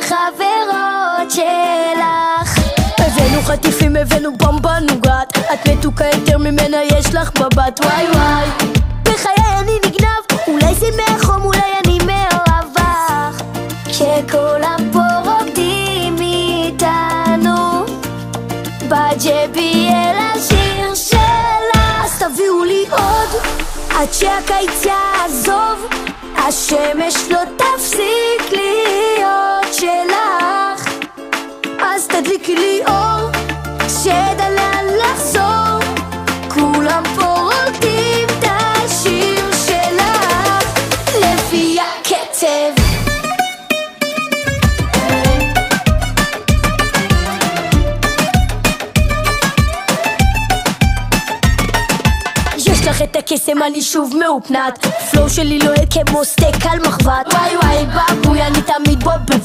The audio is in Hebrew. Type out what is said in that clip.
החברות שלך. הבאנו חטיפים, הבאנו במבה נוגת, את מתוקה יותר ממנה יש לך מבט. וואי וואי, בחיי אני נגנב, אולי זה מהחום, אולי אני מהרווח. כשכולם פה רוקדים איתנו בג'בי אל השיר שלה. אז תביאו לי עוד עד שהקיץ יעזוב, השמש לא תפסיק להיות שלך. אז תדליקי לי אור שידע לאן לחזור, כולם פה רוקדים את השיר שלך לפי הקצב. יש לך את הקסם, אני שוב מאופנת, פלואו שלי לוהה כמו סטייק על מחבת. וואי וואי בבוי, אני תמיד בו בבת.